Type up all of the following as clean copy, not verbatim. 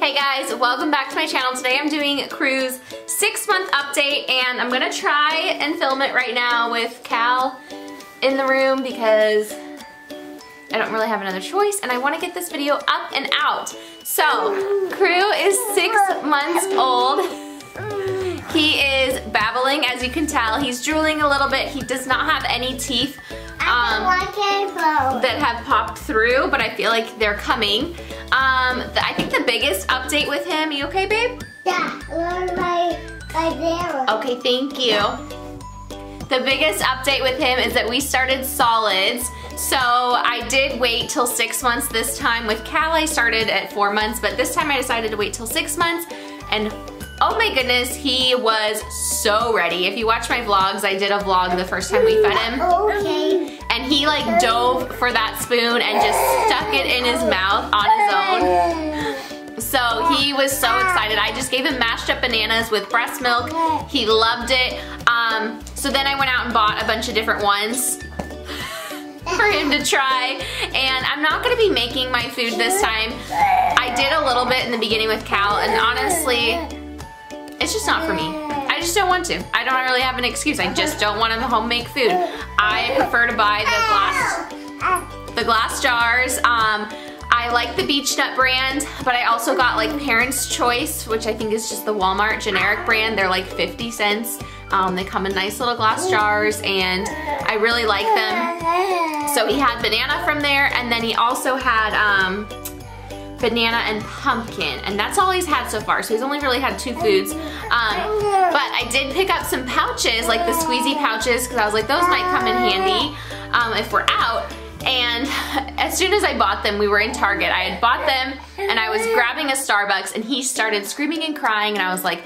Hey guys, welcome back to my channel. Today I'm doing Crew's 6-month update and I'm gonna try and film it right now with Cal in the room because I don't really have another choice and I wanna get this video up and out. So, Crew is 6 months old. He is babbling, as you can tell. He's drooling a little bit. He does not have any teeth that have popped through, but I feel like they're coming. I think the biggest update with him, you okay, babe? Yeah, my zero. Okay, thank you. The biggest update with him is that we started solids. So I did wait till 6 months this time. With Cal, I started at 4 months, but this time I decided to wait till 6 months. And oh my goodness, he was so ready. If you watch my vlogs, I did a vlog the first time we fed him. Okay. And he like dove for that spoon and just stuck it in his mouth on his own. So he was so excited. I just gave him mashed up bananas with breast milk. He loved it. So then I went out and bought a bunch of different ones for him to try. And I'm not gonna be making my food this time. I did a little bit in the beginning with Cal, and honestly, it's just not for me. I just don't want to. I don't really have an excuse. I just don't want to home make food. I prefer to buy the glass jars. I like the Beech Nut brand, but I also got like Parents' Choice, which I think is just the Walmart generic brand. They're like 50 cents. They come in nice little glass jars and I really like them. So he had banana from there, and then he also had banana and pumpkin, and that's all he's had so far, so he's only really had 2 foods. But I did pick up some pouches, like the squeezy pouches, because I was like, those might come in handy if we're out. And as soon as I bought them, we were in Target. I had bought them and I was grabbing a Starbucks and he started screaming and crying, and I was like,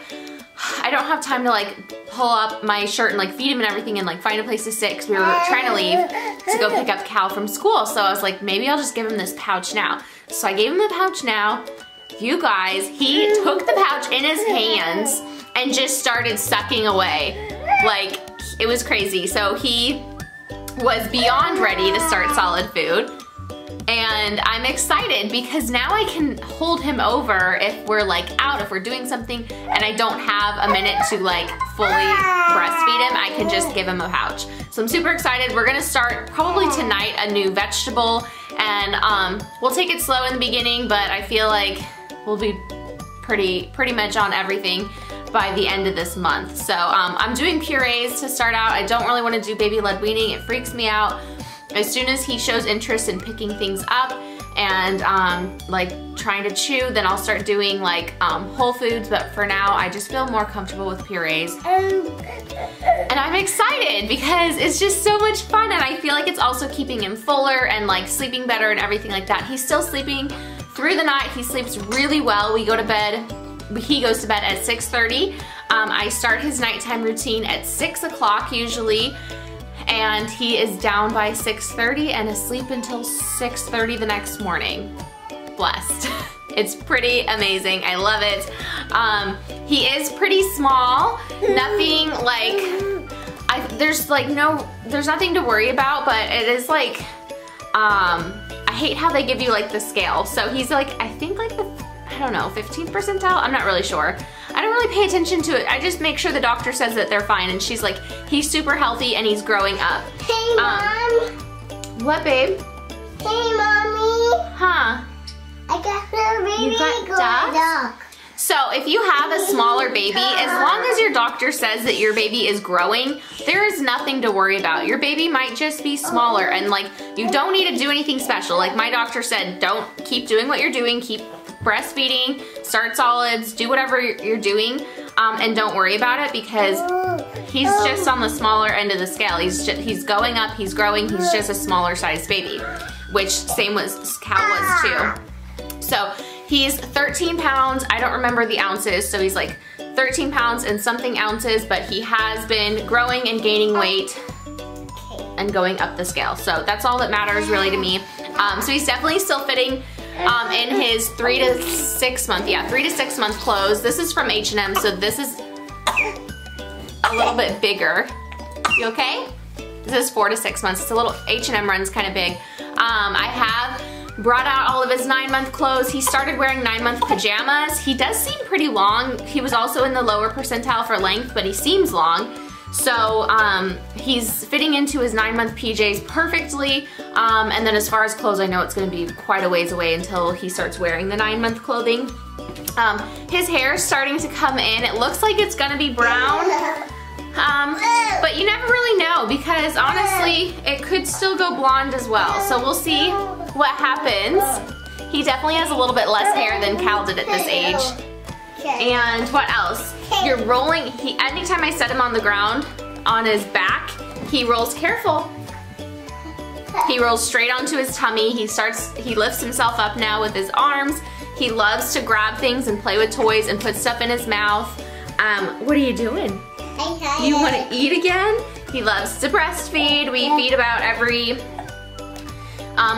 I don't have time to like pull up my shirt and like feed him and everything and like find a place to sit, because we were trying to leave to go pick up Cal from school. So I was like, maybe I'll just give him this pouch now. So I gave him the pouch now. You guys, he took the pouch in his hands and just started sucking away. Like, it was crazy. So he was beyond ready to start solid food. And I'm excited because now I can hold him over if we're like out, if we're doing something and I don't have a minute to like fully breastfeed him, I can just give him a pouch. So I'm super excited. We're gonna start probably tonight a new vegetable, and we'll take it slow in the beginning, but I feel like we'll be pretty much on everything by the end of this month. So I'm doing purees to start out. I don't really want to do baby-led weaning. It freaks me out. As soon as he shows interest in picking things up and like trying to chew, then I'll start doing like whole foods, but for now I just feel more comfortable with purees. And I'm excited because it's just so much fun, and I feel like it's also keeping him fuller and like sleeping better and everything like that. He's still sleeping through the night. He sleeps really well. We go to bed, he goes to bed at 6:30. I start his nighttime routine at 6 o'clock usually, and he is down by 6:30 and asleep until 6:30 the next morning. Blessed. It's pretty amazing. I love it. He is pretty small. Nothing like, there's nothing to worry about, but it is like, I hate how they give you like the scale. So he's like, I think like the, I don't know, 15th percentile? I'm not really sure. I don't really pay attention to it. I just make sure the doctor says that they're fine, and she's like, he's super healthy and he's growing up. Hey, Mom. What, babe? Hey, Mommy. Huh? I got the baby. You got ducks? So if you have a smaller baby, as long as your doctor says that your baby is growing, there is nothing to worry about. Your baby might just be smaller, and like, you don't need to do anything special. Like my doctor said, don't keep doing what you're doing, keep breastfeeding, start solids, do whatever you're doing, and don't worry about it, because he's just on the smaller end of the scale. He's going up, he's growing, he's just a smaller sized baby, which same was Cal was too. So he's 13 pounds, I don't remember the ounces, so he's like 13 pounds and something ounces, but he has been growing and gaining weight and going up the scale. So that's all that matters really to me. So he's definitely still fitting in his 3 to 6 month, 3 to 6 month clothes. This is from H&M, so this is a little bit bigger. You okay? This is 4 to 6 months. It's a little, H&M runs kind of big. I have brought out all of his 9-month clothes. He started wearing 9-month pajamas. He does seem pretty long. He was also in the lower percentile for length, but he seems long. So he's fitting into his 9-month PJs perfectly. And then as far as clothes, I know it's gonna be quite a ways away until he starts wearing the 9-month clothing. His hair is starting to come in. It looks like it's gonna be brown. But you never really know because honestly, it could still go blonde as well. So we'll see what happens. He definitely has a little bit less hair than Cal did at this age. And what else? You're rolling, anytime I set him on the ground, on his back, he rolls careful. He rolls straight onto his tummy. He lifts himself up now with his arms. He loves to grab things and play with toys and put stuff in his mouth. What are you doing? You want to eat again? He loves to breastfeed. We feed about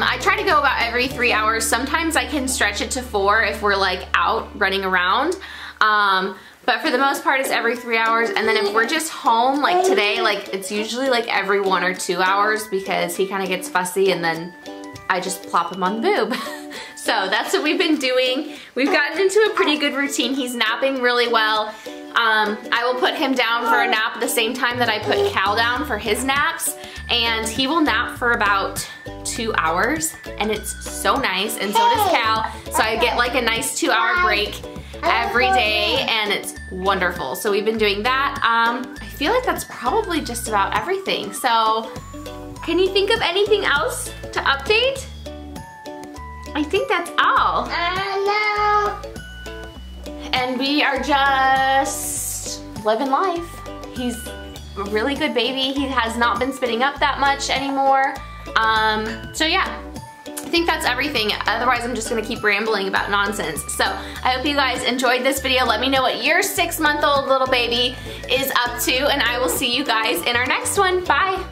I try to go about every 3 hours. Sometimes I can stretch it to 4 if we're like out running around. But for the most part, it's every 3 hours. And then if we're just home, like today, like it's usually like every 1 or 2 hours because he kind of gets fussy and then I just plop him on the boob. So that's what we've been doing. We've gotten into a pretty good routine. He's napping really well. I will put him down for a nap at the same time that I put Cal down for his naps. And he will nap for about 2 hours. And it's so nice. And so does Cal. So I get like a nice 2-hour break every day. And it's wonderful. So we've been doing that. I feel like that's probably just about everything. So can you think of anything else to update? I think that's all. No. And we are just living life. He's a really good baby. He has not been spitting up that much anymore. So yeah, I think that's everything. Otherwise, I'm just gonna keep rambling about nonsense. So I hope you guys enjoyed this video. Let me know what your 6-month-old little baby is up to, and I will see you guys in our next one. Bye.